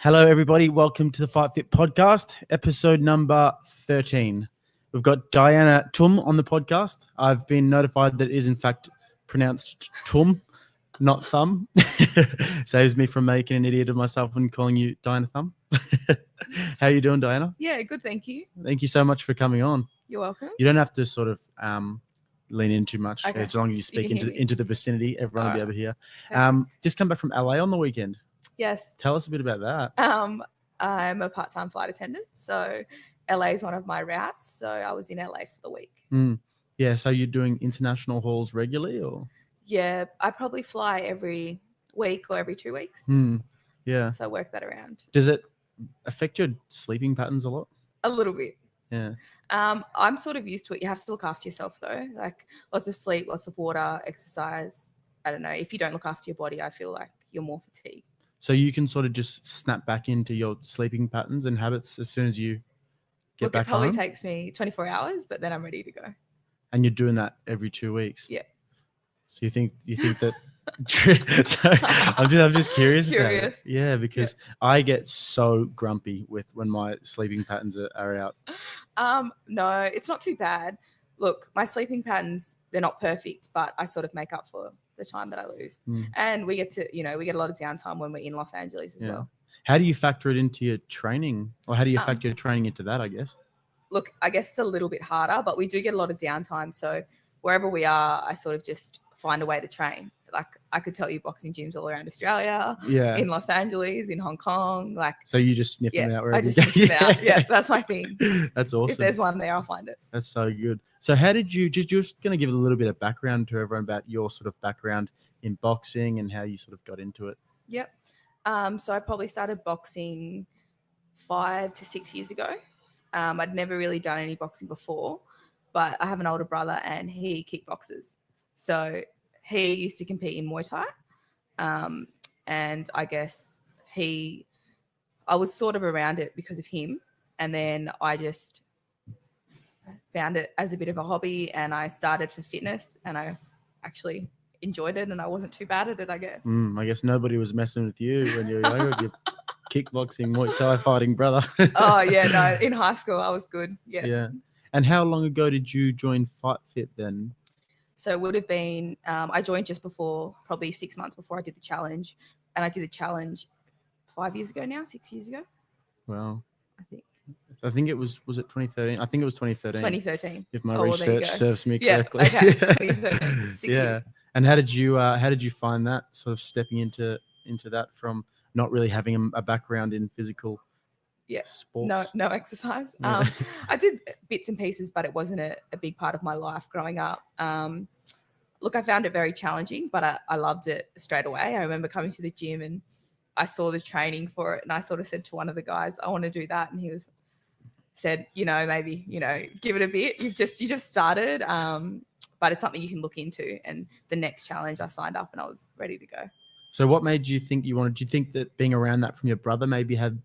Hello, everybody. Welcome to the FightFit Podcast, episode number 13. We've got Diana Thumm on the podcast. I've been notified that it is, in fact, pronounced Thumm, not Thumb. Saves me from making an idiot of myself and calling you Diana Thumm. How are you doing, Diana? Yeah, good, thank you. Thank you so much for coming on. You're welcome. You don't have to sort of lean in too much. Okay. As long as you speak into the vicinity, everyone will be able to hear. Perfect. Just come back from LA on the weekend. Yes. Tell us a bit about that. I'm a part-time flight attendant, so LA is one of my routes. So I was in LA for the week. Yeah, so you're doing international hauls regularly, or? Yeah, I probably fly every week or every 2 weeks. Yeah. So I work that around. Does it affect your sleeping patterns a lot? A little bit. Yeah. I'm sort of used to it. You have to look after yourself though. Like lots of sleep, lots of water, exercise. I don't know. If you don't look after your body, I feel like you're more fatigued. So you can sort of just snap back into your sleeping patterns and habits as soon as you get back home? It probably takes me 24 hours, but then I'm ready to go. And you're doing that every 2 weeks? Yeah. So you think that so I'm just curious about it. Yeah, because I get so grumpy when my sleeping patterns are out. No, it's not too bad. Look, my sleeping patterns, they're not perfect, but I sort of make up for the time that I lose. And we get a lot of downtime when we're in Los Angeles as well. How do you factor it into your training, or how do you factor your training into that, I guess? Look, I guess it's a little bit harder, but we do get a lot of downtime. So wherever we are, I sort of just find a way to train. Like I could tell you boxing gyms all around Australia, in Los Angeles, in Hong Kong. So you just sniff them out wherever you go? I just sniff them out. Yeah, that's my thing. That's awesome. If there's one there, I'll find it. That's so good. So how did you just going to give a little bit of background to everyone about your sort of background in boxing and how you sort of got into it? Yep. So I probably started boxing 5 to 6 years ago. I'd never really done any boxing before, but I have an older brother and he kickboxes. So he used to compete in Muay Thai. And I guess I was sort of around it because of him. And then I just found it as a bit of a hobby and I started for fitness and I actually enjoyed it and I wasn't too bad at it, I guess. I guess nobody was messing with you when you were younger, your kickboxing, Muay Thai fighting brother. Oh, yeah, no, in high school I was good, yeah. Yeah. And how long ago did you join FightFit then? So it would have been, I joined just before, probably 6 months before I did the challenge. And I did the challenge 6 years ago. Wow. I think it was it 2013? I think it was 2013. 2013. If my research serves me correctly. Okay, 2013, 6 years. And how did you find that, sort of stepping into that from not really having a background in physical sports? No exercise. I did bits and pieces, but it wasn't a big part of my life growing up. Look, I found it very challenging, but I loved it straight away. I remember coming to the gym and I saw the training for it and I sort of said to one of the guys, I want to do that. And he said, maybe, give it a bit. You just started, but it's something you can look into. And the next challenge I signed up and I was ready to go. So what made you think you wanted? Do you think that being around that from your brother maybe had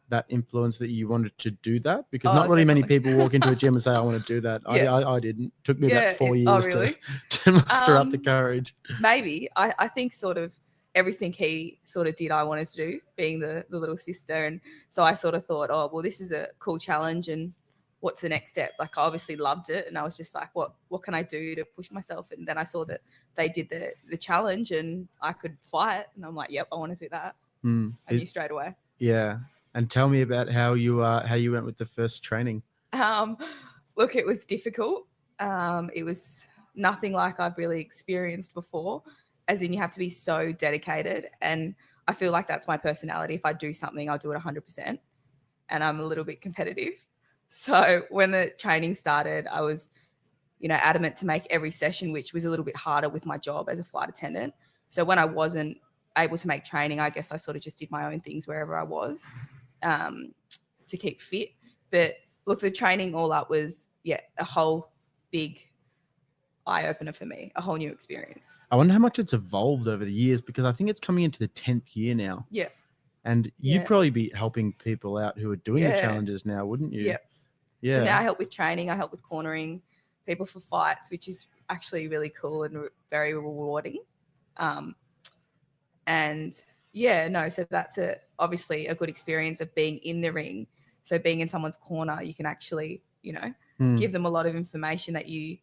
that influence that you wanted to do that? Because not really many people walk into a gym and say, I want to do that. I didn't. Took me about 4 years to muster up the courage. Maybe. I think sort of everything he sort of did I wanted to do, being the little sister. And so I sort of thought, oh, well, this is a cool challenge and what's the next step? Like I obviously loved it and I was just like, what can I do to push myself? And then I saw that they did the challenge and I could fight and I'm like, yep, I want to do that. I knew straight away. Yeah. And tell me about how you went with the first training. Look, it was difficult. It was nothing like I've really experienced before, as in you have to be so dedicated. And I feel like that's my personality. If I do something, I'll do it 100%. And I'm a little bit competitive. So when the training started, I was, adamant to make every session, which was a little bit harder with my job as a flight attendant. So when I wasn't able to make training, I guess I sort of just did my own things wherever I was to keep fit. But look, the training all up was, a whole big eye-opener for me, a whole new experience. I wonder how much it's evolved over the years because I think it's coming into the 10th year now. Yeah. And you'd probably be helping people out who are doing the challenges now, wouldn't you? Yeah. Yeah. So now I help with training, I help with cornering people for fights, which is actually really cool and very rewarding. And Yeah, no, so that's obviously a good experience of being in the ring. So being in someone's corner, you can actually, give them a lot of information that you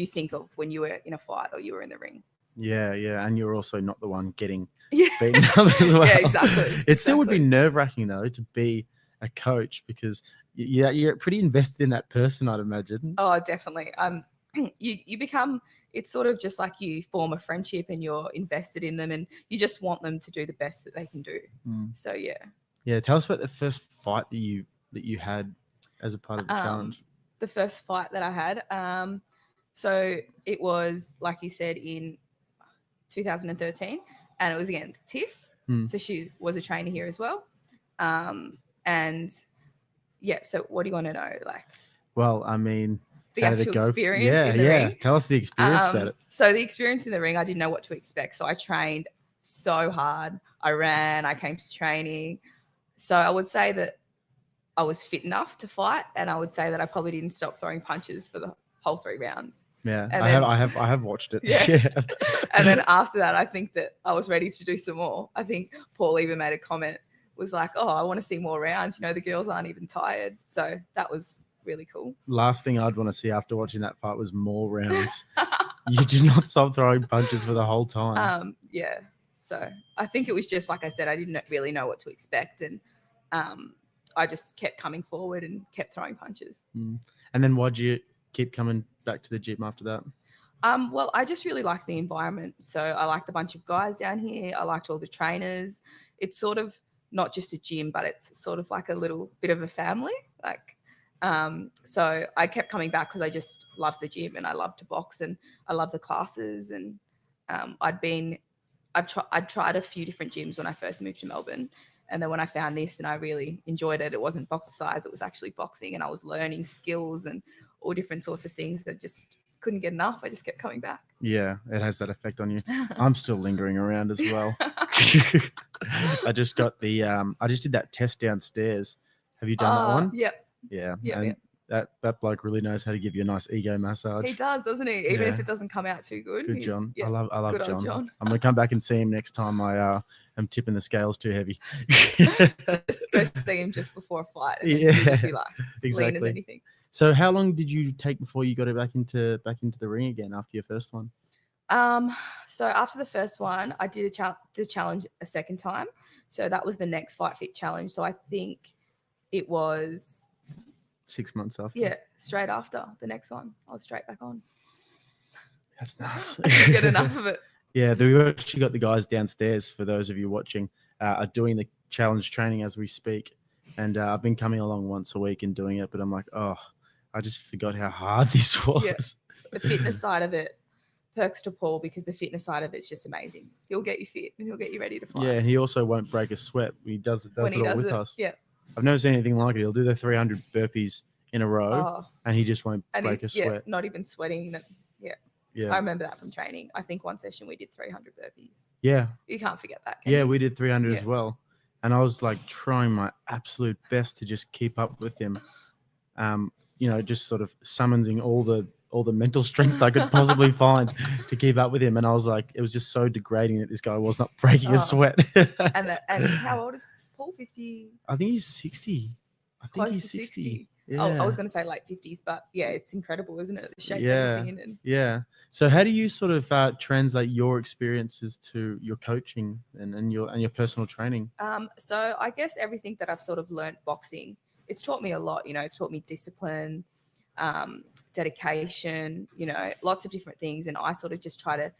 think of when you were in a fight or you were in the ring. Yeah, and you're also not the one getting Yeah. beaten up as well. Yeah, exactly. It still would be nerve-wracking though to be a coach because you're pretty invested in that person, I'd imagine. Oh, definitely. You become, it's sort of just like you form a friendship and you're invested in them and you just want them to do the best that they can do. So yeah. Yeah, tell us about the first fight that you had as a part of the challenge. The first fight that I had, so it was, like you said, in 2013, and it was against Tiff. So she was a trainer here as well. And yeah, so what do you want to know? Like, well, I mean, the how did actual it go? experience in the ring. Tell us the experience about it. So the experience in the ring, I didn't know what to expect. So I trained so hard. I ran, I came to training. So I would say that I was fit enough to fight, and I would say that I probably didn't stop throwing punches for the whole 3 rounds. Yeah, and I have watched it. Yeah. And then after that, I think that I was ready to do some more. I think Paul even made a comment, was like, "Oh, I want to see more rounds. The girls aren't even tired." So that was really cool. Last thing I'd want to see after watching that fight was more rounds. You did not stop throwing punches for the whole time. Yeah. So I think it was just, like I said, I didn't really know what to expect, and I just kept coming forward and kept throwing punches. And then why'd you keep coming back to the gym after that? Well, I just really liked the environment. So I liked a bunch of guys down here. I liked all the trainers. It's sort of not just a gym, but it's sort of like a little bit of a family. So I kept coming back because I just loved the gym and I loved to box and I love the classes. And I'd tried a few different gyms when I first moved to Melbourne. And then when I found this and I really enjoyed it, it wasn't boxercise, it was actually boxing, and I was learning skills and all different sorts of things that just couldn't get enough. I just kept coming back. Yeah, it has that effect on you. I'm still lingering around as well. I just got I just did that test downstairs. Have you done that one? Yep. Yeah. And that bloke really knows how to give you a nice ego massage. He does, doesn't he? Even if it doesn't come out too good. Good John. Yeah, I love good old John. I'm gonna come back and see him next time I am tipping the scales too heavy. Just go see him just before a fight. And just be like, exactly. Lean as anything. So how long did you take before you got it back into the ring again after your first one? So after the first one, I did the challenge a second time. So that was the next FightFit challenge. So I think it was 6 months after. Yeah, straight after the next one, I was straight back on. That's nuts. I couldn't get enough of it. Yeah, we've actually got the guys downstairs, for those of you watching, are doing the challenge training as we speak. And I've been coming along once a week and doing it, but I'm like, oh, I just forgot how hard this was. Yeah. The fitness side of it, perks to Paul, because the fitness side of it's just amazing. He'll get you fit and he'll get you ready to fight. Yeah, and he also won't break a sweat. He does it all with us. Yeah. I've never seen anything like it. He'll do the 300 burpees in a row, and he just won't break a sweat. Yeah, not even sweating. Yeah. I remember that from training. I think one session we did 300 burpees. Yeah. You can't forget that. Yeah, we did 300 as well. And I was like trying my absolute best to just keep up with him. Just sort of summoning all the mental strength I could possibly find to keep up with him. And I was like, it was just so degrading that this guy was not breaking a sweat. and how old is Paul? 50? I think he's 60. I think Close he's to 60. Yeah. I was going to say late 50s, but yeah, it's incredible, isn't it? The shape that he's in. Yeah. So how do you sort of translate your experiences to your coaching and your personal training? So I guess everything that I've sort of learned boxing, it's taught me a lot. It's taught me discipline, dedication, lots of different things. And I sort of just try to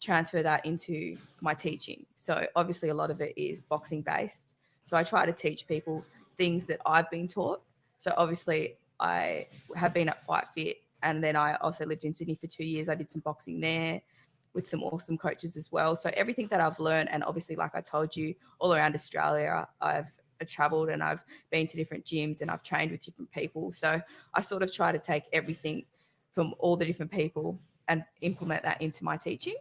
transfer that into my teaching. So obviously a lot of it is boxing based. So I try to teach people things that I've been taught. So obviously I have been at FightFit, and then I also lived in Sydney for 2 years. I did some boxing there with some awesome coaches as well. So everything that I've learned, and obviously, like I told you, all around Australia, I've traveled and I've been to different gyms and I've trained with different people. So I sort of try to take everything from all the different people and implement that into my teaching.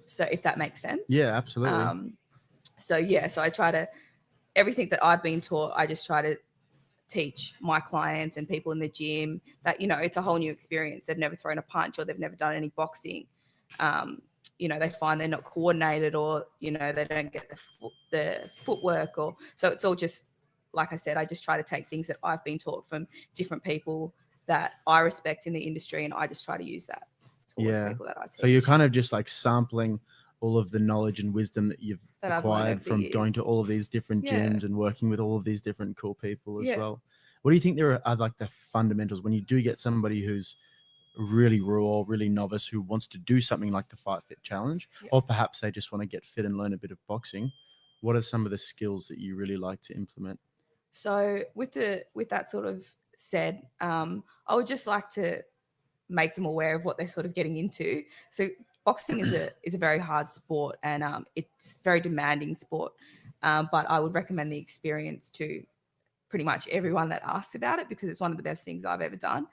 So if that makes sense. Yeah, absolutely. So I try to, everything that I've been taught, I just try to teach my clients and people in the gym that, it's a whole new experience. They've never thrown a punch or they've never done any boxing. they find they're not coordinated, or they don't get the footwork, or so it's all just, like I said, I just try to take things that I've been taught from different people that I respect in the industry, and I just try to use that towards people that I teach. So you're kind of just like sampling all of the knowledge and wisdom that you've acquired from going to all of these different gyms and working with all of these different cool people as well. What do you think there are like the fundamentals when you do get somebody who's really raw, really novice, who wants to do something like the FightFit Challenge, or perhaps they just want to get fit and learn a bit of boxing? What are some of the skills that you really like to implement? So with that sort of said, I would just like to make them aware of what they're sort of getting into. So boxing is a very hard sport, and it's a very demanding sport. But I would recommend the experience to pretty much everyone that asks about it, because it's one of the best things I've ever done.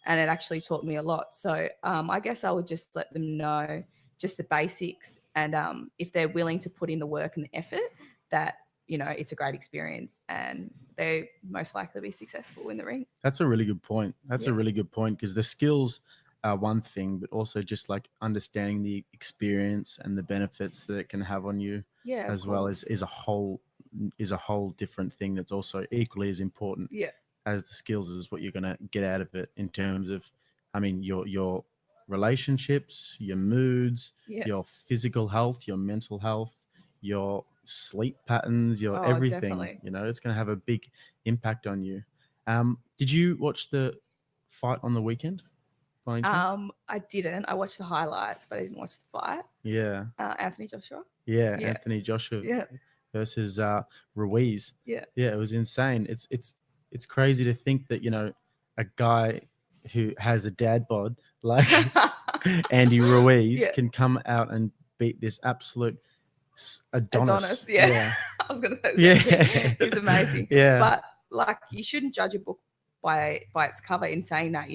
And it actually taught me a lot. So I guess I would just let them know just the basics. And if they're willing to put in the work and the effort, that, it's a great experience, and they most likely be successful in the ring. That's a really good point. A really good point, because the skills are one thing, but also just like understanding the experience and the benefits that it can have on you as well is a whole different thing that's also equally as important as the skills is what you're going to get out of it in terms of, your relationships, your moods, your physical health, your mental health, your sleep patterns, your everything. Definitely. It's going to have a big impact on you. Did you watch the fight on the weekend? I didn't. I watched the highlights, but I didn't watch the fight. Anthony Joshua. Anthony Joshua versus Ruiz. It was insane. It's crazy to think that a guy who has a dad bod like Andy Ruiz can come out and beat this absolute Adonis. I was gonna say he's amazing. But like, you shouldn't judge a book by its cover in saying that,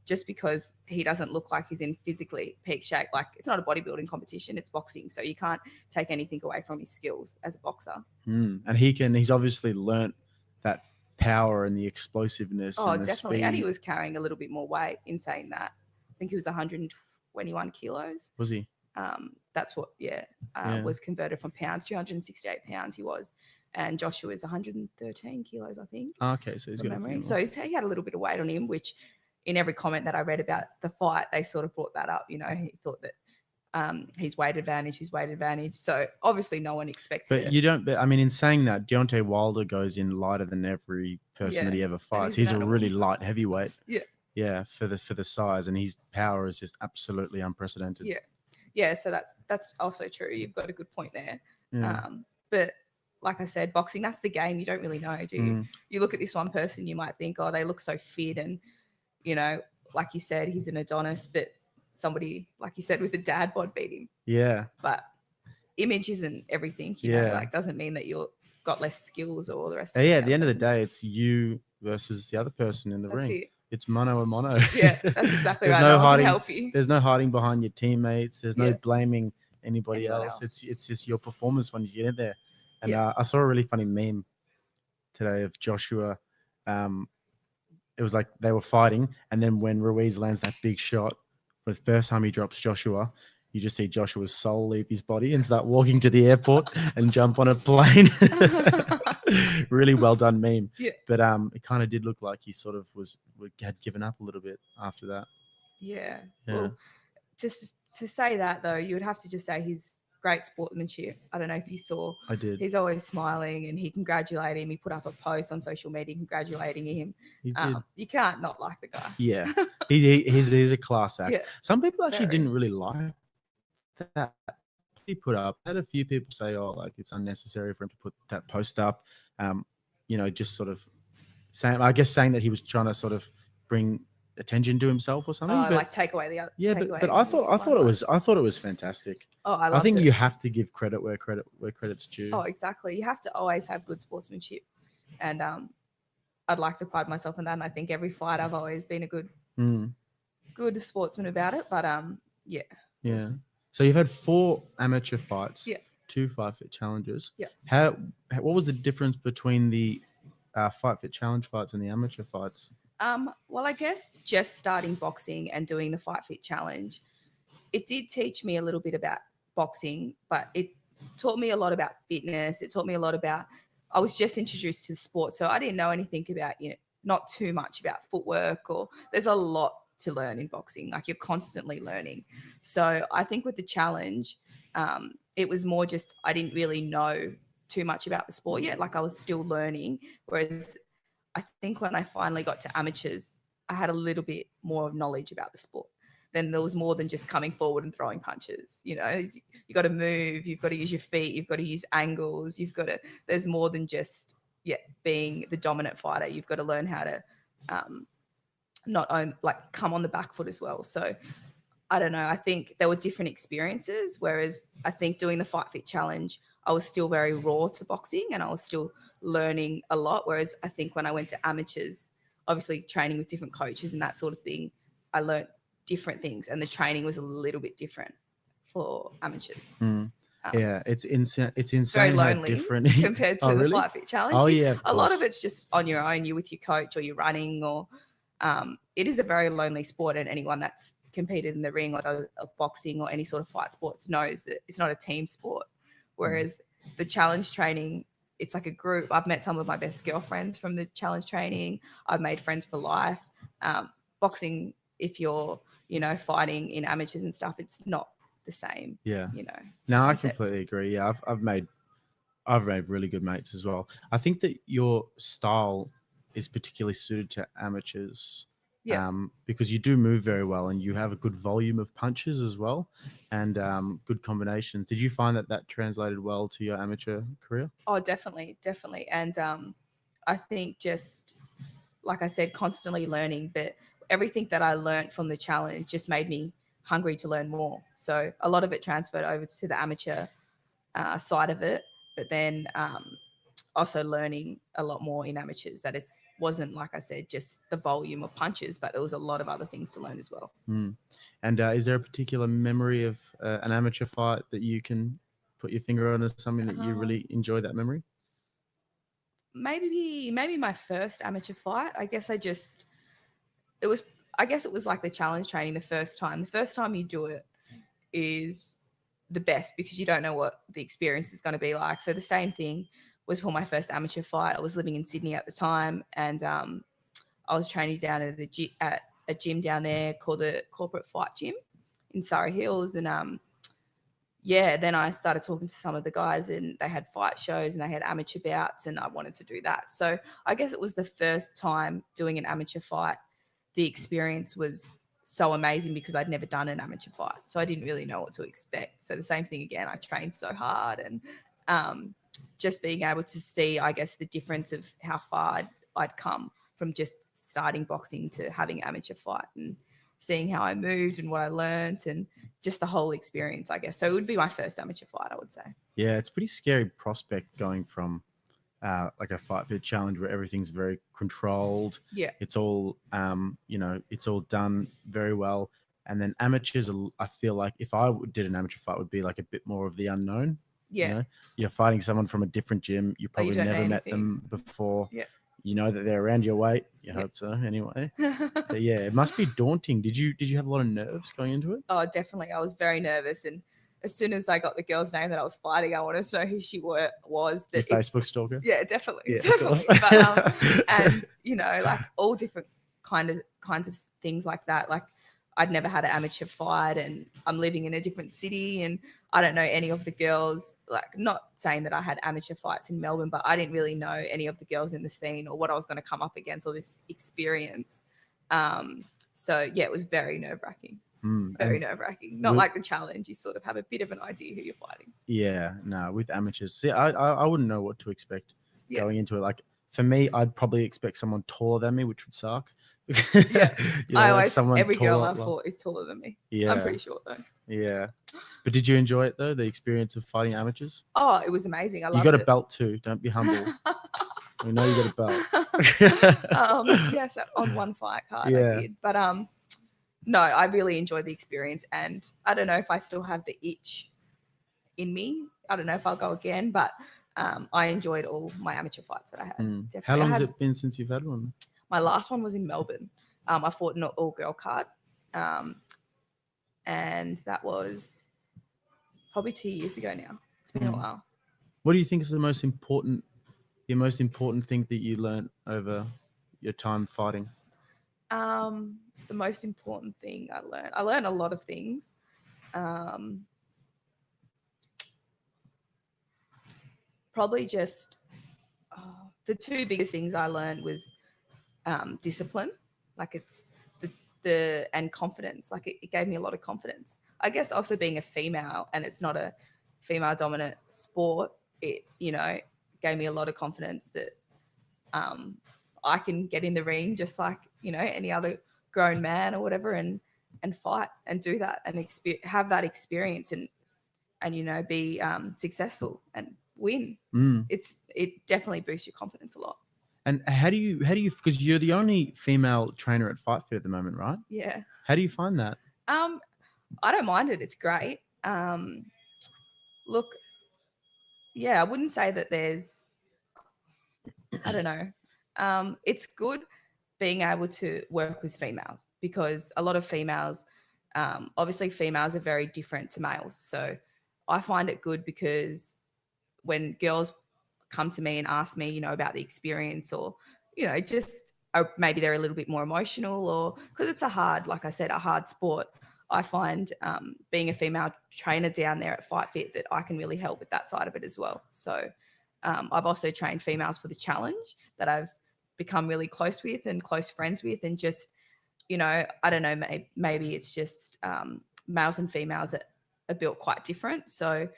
just because he doesn't look like he's in physically peak shape. Like, it's not a bodybuilding competition, it's boxing, so you can't take anything away from his skills as a boxer. And he's obviously learnt that power and the explosiveness and the definitely speed. And he was carrying a little bit more weight in saying that. I think he was 121 kilos. Was he? That's what was converted from pounds. 268 pounds he was, and Joshua is 113 kilos, I think. Okay, so he's got memory. So he had a little bit of weight on him, which in every comment that I read about the fight, they sort of brought that up. He thought that his weight advantage. So obviously no one expected it. But in saying that, Deontay Wilder goes in lighter than every person that he ever fights. He's a really light heavyweight. For the size, and his power is just absolutely unprecedented. So that's also true. You've got a good point there. But like I said, boxing, that's the game. You don't really know, do you? You look at this one person, you might think, they look so fit, and like you said, he's an Adonis, but somebody, like you said, with a dad bod beat him. But image isn't everything, doesn't mean that you've got less skills or all the rest of it. At the end of the day, it's you versus the other person in the ring. It's mono a mono. That's exactly right. No hiding. Help you. There's no hiding behind your teammates. There's no blaming anybody else. It's just your performance when you get in there. And I saw a really funny meme today of Joshua. It was like they were fighting, and then when Ruiz lands that big shot, for the first time he drops Joshua, you just see Joshua's soul leave his body and start walking to the airport and jump on a plane. Really well done meme. But it kind of did look like he sort of had given up a little bit after that. Well, just to say that though, you would have to just say he's great sportsmanship. I don't know if you saw. I did. He's always smiling, and he congratulated him. He put up a post on social media congratulating him. He did. You can't not like the guy. He's a class act. Some people actually didn't really like that he put up. I had a few people say, it's unnecessary for him to put that post up. Just sort of saying that he was trying to sort of bring attention to himself or something. Like take away the other. But I thought it was fantastic. I think you have to give credit where credit's due. Exactly. You have to always have good sportsmanship, and I'd like to pride myself in that. And I think every fight I've always been a good sportsman about it. But So you've had 4 amateur fights. 2 FightFit challenges. What was the difference between the FightFit challenge fights and the amateur fights? Well, I guess just starting boxing and doing the FightFit challenge, it did teach me a little bit about boxing, but it taught me a lot about fitness. It taught me a lot about, I was just introduced to the sport, so I didn't know anything about, not too much about footwork, or there's a lot to learn in boxing. Like, you're constantly learning. So I think with the challenge, it was more just, I didn't really know too much about the sport yet. Like, I was still learning. Whereas I think when I finally got to amateurs, I had a little bit more knowledge about the sport. Then there was more than just coming forward and throwing punches. You got to move, you've got to use your feet, you've got to use angles, there's more than just being the dominant fighter. You've got to learn how to come on the back foot as well. So I don't know, I think there were different experiences, whereas I think doing the FightFit challenge, I was still very raw to boxing and I was still learning a lot. Whereas I think when I went to amateurs, obviously training with different coaches and that sort of thing, I learned different things, and the training was a little bit different for amateurs. Yeah, it's insane. It's insane very lonely how different compared to the really? FightFit challenge. Oh yeah, a lot of it's just on your own. You're with your coach, or you're running, or it is a very lonely sport. And anyone that's competed in the ring or does boxing or any sort of fight sports knows that it's not a team sport. Whereas the challenge training, it's like a group. I've met some of my best girlfriends from the challenge training. I've made friends for life. Boxing, if you're fighting in amateurs and stuff, it's not the same. No, I completely agree. Yeah, I've made really good mates as well. I think that your style is particularly suited to amateurs. Because you do move very well and you have a good volume of punches as well, and good combinations. Did you find that translated well to your amateur career? Oh, definitely. And I think, just like I said, constantly learning, but everything that I learned from the challenge just made me hungry to learn more. So a lot of it transferred over to the amateur side of it, but then also learning a lot more in amateurs. That it wasn't, like I said, just the volume of punches, but there was a lot of other things to learn as well. And is there a particular memory of an amateur fight that you can put your finger on as something that you really enjoy that memory? Maybe my first amateur fight. I guess it was like the challenge training the first time you do it is the best, because you don't know what the experience is going to be like. So the same thing was for my first amateur fight. I was living in Sydney at the time, and I was training down at a gym down there called the Corporate Fight Gym in Surrey Hills. And then I started talking to some of the guys, and they had fight shows and they had amateur bouts, and I wanted to do that. So I guess it was the first time doing an amateur fight. The experience was so amazing because I'd never done an amateur fight. So I didn't really know what to expect. So the same thing again, I trained so hard, and just being able to see, I guess, the difference of how far I'd come from just starting boxing to having amateur fight, and seeing how I moved and what I learned, and just the whole experience, I guess. So it would be my first amateur fight, I would say. Yeah, it's a pretty scary prospect going from like a FightFit challenge where everything's very controlled. Yeah. It's all, it's all done very well. And then amateurs, I feel like if I did an amateur fight, would be like a bit more of the unknown. Yeah. You're fighting someone from a different gym. You probably never met them before. Yeah. You know that they're around your weight. You hope so, anyway. But yeah, it must be daunting. Did you have a lot of nerves going into it? Oh, definitely. I was very nervous, and as soon as I got the girl's name that I was fighting, I wanted to know who she was. Your Facebook stalker? Yeah, definitely. But, and like all different kinds of things like that. Like, I'd never had an amateur fight, and I'm living in a different city, and I don't know any of the girls. Like, not saying that I had amateur fights in Melbourne, but I didn't really know any of the girls in the scene or what I was going to come up against, or this experience. So yeah, it was very nerve-wracking. Very nerve-wracking. Not like the challenge. You sort of have a bit of an idea who you're fighting. Yeah, no, with amateurs. See, I wouldn't know what to expect going into it. Like, for me, I'd probably expect someone taller than me, which would suck. Yeah. Every taller, girl I've fought is taller than me. Yeah. I'm pretty short though. Yeah. But did you enjoy it though, the experience of fighting amateurs? Oh, it was amazing. I loved it. You got a belt too. Don't be humble. We know you got a belt. Yes, on one fight card I did. But no, I really enjoyed the experience, and I don't know if I still have the itch in me. I don't know if I'll go again, but I enjoyed all my amateur fights that I had. Definitely. How long has it been since you've had one? My last one was in Melbourne. I fought an all-girl card. and that was probably 2 years ago now. It's been a while. What do you think is the most important thing that you learned over your time fighting? The most important thing I learned a lot of things. Probably just the two biggest things I learned was discipline, like it's and confidence. Like it gave me a lot of confidence. I guess also being a female and it's not a female dominant sport, it gave me a lot of confidence that I can get in the ring just like any other grown man or whatever and fight and do that and have that experience and be successful and win. It definitely boosts your confidence a lot. And how do you because you're the only female trainer at FightFit at the moment, right? Yeah. How do you find that? I don't mind it. It's great. Look, yeah, I wouldn't say that there's, I don't know. It's good being able to work with females because a lot of females, obviously females are very different to males. So I find it good because when girls come to me and ask me, about the experience or, just maybe they're a little bit more emotional or because it's a hard sport. I find being a female trainer down there at FightFit that I can really help with that side of it as well. So I've also trained females for the challenge that I've become really close with and close friends with and just, I don't know, maybe it's just males and females that are built quite different. So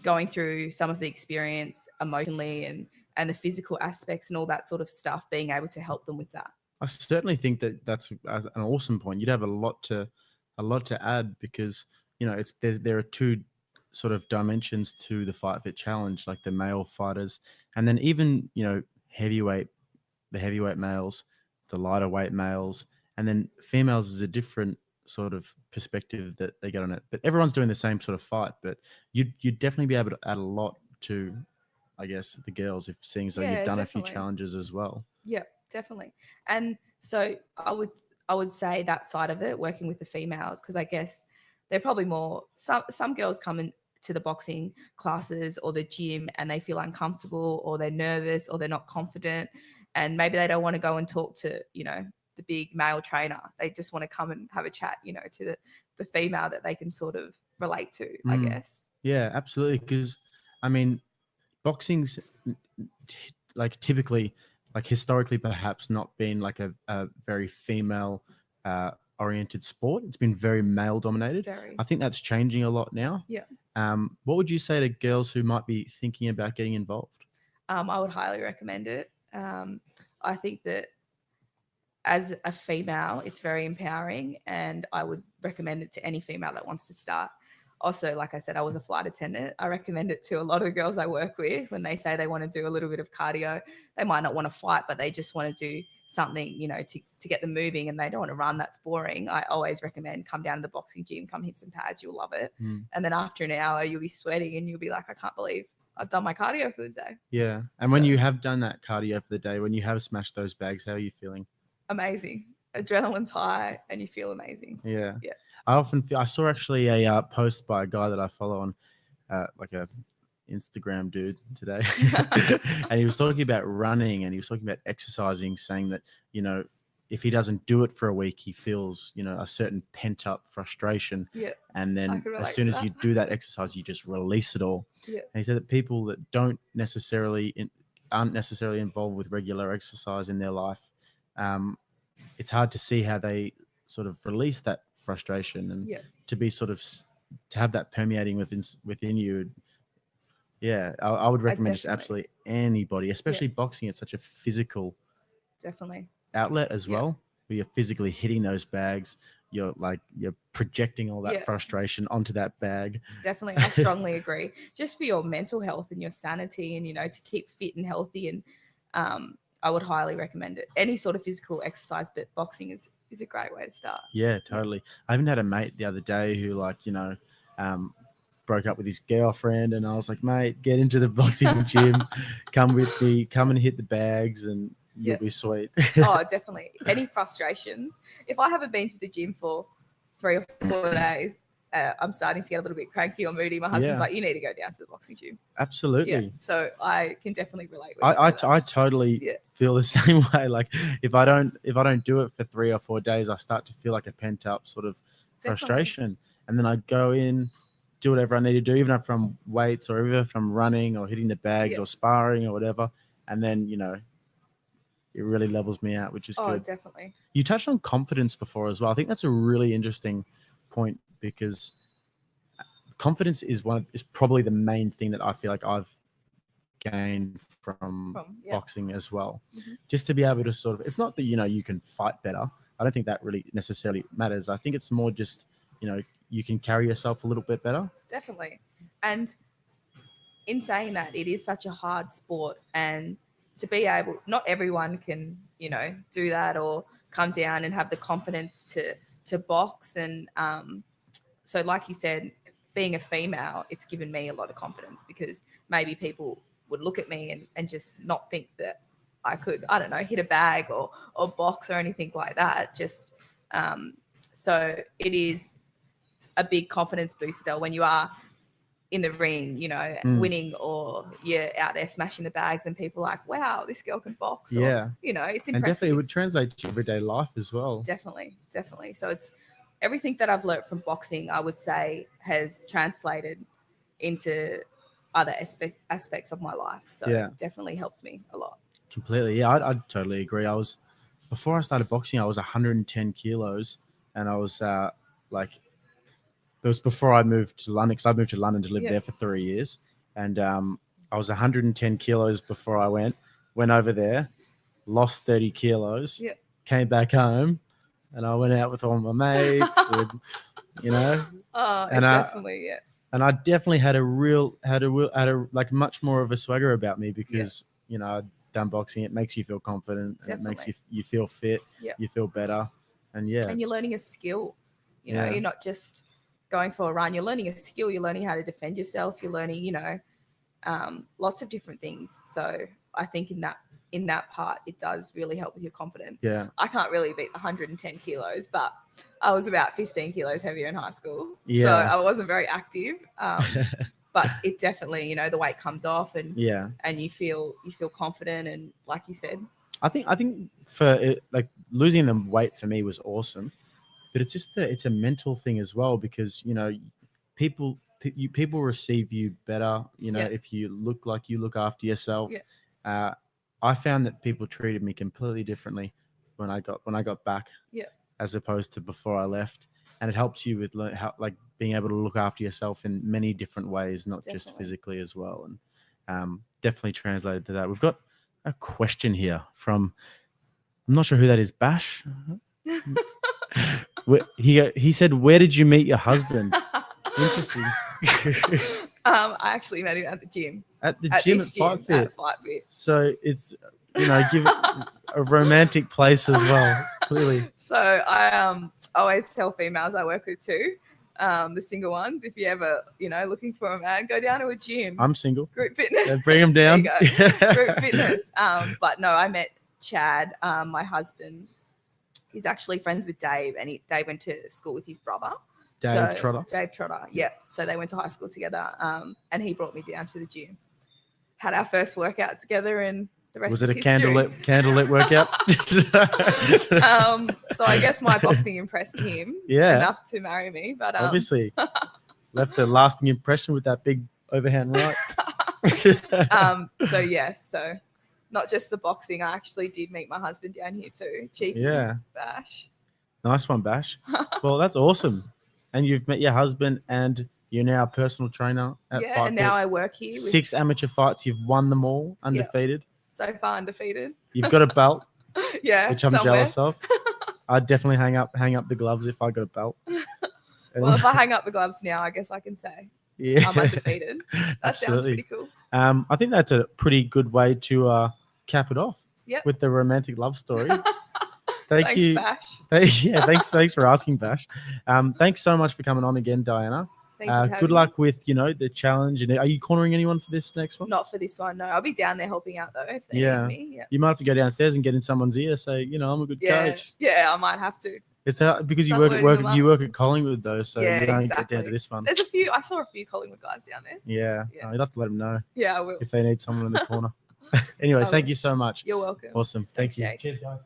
going through some of the experience emotionally and the physical aspects and all that sort of stuff, being able to help them with that. I certainly think that that's an awesome point. You'd have a lot to add because there are two sort of dimensions to the FightFit challenge, like the male fighters, and then even the heavyweight males, the lighter weight males, and then females is a different sort of perspective that they get on it. But everyone's doing the same sort of fight. But you'd definitely be able to add a lot to, I guess, the girls if seeing as though you've done definitely a few challenges as well. Yeah, definitely. And so I would say that side of it, working with the females, because I guess they're probably more some girls come into the boxing classes or the gym and they feel uncomfortable or they're nervous or they're not confident and maybe they don't want to go and talk to the big male trainer. They just want to come and have a chat to the female that they can sort of relate to, I guess. Yeah, absolutely. Because I mean boxing's like typically, like historically, perhaps not been like a very female oriented sport. It's been very male dominated. I think that's changing a lot now. Yeah. What would you say to girls who might be thinking about getting involved? I would highly recommend it. I think that as a female, it's very empowering and I would recommend it to any female that wants to start. Also, like I said, I was a flight attendant. I recommend it to a lot of girls I work with when they say they want to do a little bit of cardio. They might not want to fight, but they just want to do something, to get them moving and they don't want to run. That's boring. I always recommend come down to the boxing gym, come hit some pads. You'll love it. And then after an hour, you'll be sweating and you'll be like, I can't believe I've done my cardio for the day. Yeah. And when you have done that cardio for the day, when you have smashed those bags, how are you feeling? Amazing. Adrenaline's high and you feel amazing. Yeah. Yeah. I saw actually a post by a guy that I follow on like a Instagram dude today. And he was talking about running and he was talking about exercising, saying that, if he doesn't do it for a week, he feels, a certain pent up frustration. Yeah. And then as soon as you do that exercise, you just release it all. Yeah. And he said that people that aren't necessarily involved with regular exercise in their life, it's hard to see how they sort of release that frustration and to be sort of to have that permeating within you. Yeah, I would recommend it to absolutely anybody, especially boxing. It's such a physical outlet as well, where you're physically hitting those bags. You're projecting all that frustration onto that bag. Definitely. I strongly agree. Just for your mental health and your sanity and, to keep fit and healthy. And I would highly recommend it. Any sort of physical exercise, but boxing is a great way to start. Yeah, totally. I even had a mate the other day who broke up with his girlfriend and I was like, mate, get into the boxing gym, come with me, come and hit the bags and you'll be sweet. Oh, definitely. Any frustrations? If I haven't been to the gym for 3 or 4 days, I'm starting to get a little bit cranky or moody, my husband's like, you need to go down to the boxing gym. Absolutely. Yeah. So I can definitely relate with I totally feel the same way. Like if I don't do it for 3 or 4 days, I start to feel like a pent up sort of frustration. And then I go in, do whatever I need to do, even if I'm weights or even if I'm running or hitting the bags or sparring or whatever. And then, it really levels me out, which is good. Oh, definitely. You touched on confidence before as well. I think that's a really interesting point because confidence is probably the main thing that I feel like I've gained from boxing as well. Mm-hmm. Just to be able to sort of, it's not that, you can fight better. I don't think that really necessarily matters. I think it's more just, you can carry yourself a little bit better. Definitely. And in saying that, it is such a hard sport, and to be able, not everyone can, do that or come down and have the confidence to box. And so like you said, being a female, it's given me a lot of confidence because maybe people would look at me and just not think that I could, I don't know, hit a bag or box or anything like that. Just so it is a big confidence booster when you are in the ring, winning, or you're out there smashing the bags and people are like, wow, this girl can box. Or, it's impressive. And definitely it would translate to everyday life as well. Definitely. So it's everything that I've learned from boxing, I would say, has translated into other aspects of my life. So it definitely helped me a lot. Completely. Yeah, I totally agree. Before I started boxing, I was 110 kilos and I was it was before I moved to London, because I moved to London to live there for 3 years. And I was 110 kilos before I went over there, lost 30 kilos, came back home, and I went out with all my mates, and, definitely, And I definitely had a much more of a swagger about me because, I'd done boxing. It makes you feel confident, and it makes you feel fit, you feel better. And and you're learning a skill, you're not just going for a run, you're learning a skill, you're learning how to defend yourself, you're learning, lots of different things. So I think in that part, it does really help with your confidence. Yeah. I can't really beat 110 kilos, but I was about 15 kilos heavier in high school. Yeah. So I wasn't very active. But it definitely, the weight comes off and you feel confident. And like you said, I think for it, like losing the weight for me was awesome. But it's just it's a mental thing as well because, people receive you better, if you look like you look after yourself. Yeah. I found that people treated me completely differently when I got back as opposed to before I left. And it helps you with being able to look after yourself in many different ways, not just physically as well. And definitely translated to that. We've got a question here from, I'm not sure who that is, Bash. He said, where did you meet your husband? Interesting. I actually met him at the gym. At FightFit. So it's, give it a romantic place as well, clearly. So I always tell females I work with too, the single ones, if you ever, looking for a man, go down to a gym. I'm single. Group fitness. Bring him down. Group fitness. But no, I met Chad, my husband. He's actually friends with Dave, and Dave went to school with his brother. Dave Trotter. Yeah. So they went to high school together, and he brought me down to the gym. Had our first workout together, and the rest was it a candlelit workout? So I guess my boxing impressed him enough to marry me. But obviously, left a lasting impression with that big overhand right. So yes, so. Not just the boxing. I actually did meet my husband down here too. Cheeky Bash. Nice one, Bash. Well, that's awesome. And you've met your husband and you're now a personal trainer at FightFit. And now I work here. 6 amateur fights. You've won them all, undefeated. So far undefeated. You've got a belt. Which I'm jealous of. I'd definitely hang up the gloves if I got a belt. Well, if I hang up the gloves now, I guess I can say I'm undefeated. That sounds pretty cool. I think that's a pretty good way to cap it off with the romantic love story. Thanks, you, Bash. Thanks for asking, Bash. Thanks so much for coming on again, Diana. Good luck with the challenge. And are you cornering anyone for this next one? Not for this one, no. I'll be down there helping out though if they need me. You might have to go downstairs and get in someone's ear. Say, I'm a good coach. Yeah, I might have to. It's because you Start work loading them up. you work at Collingwood though, so Yeah, you don't exactly. get down to this one. There's a few. I saw a few Collingwood guys down there. Yeah, Yeah. you'll have to let them know Yeah, I will. if they need someone in the corner. Anyways, I thank will. you so much. You're welcome. Awesome. Thank Thanks, you. Jake. Cheers, guys.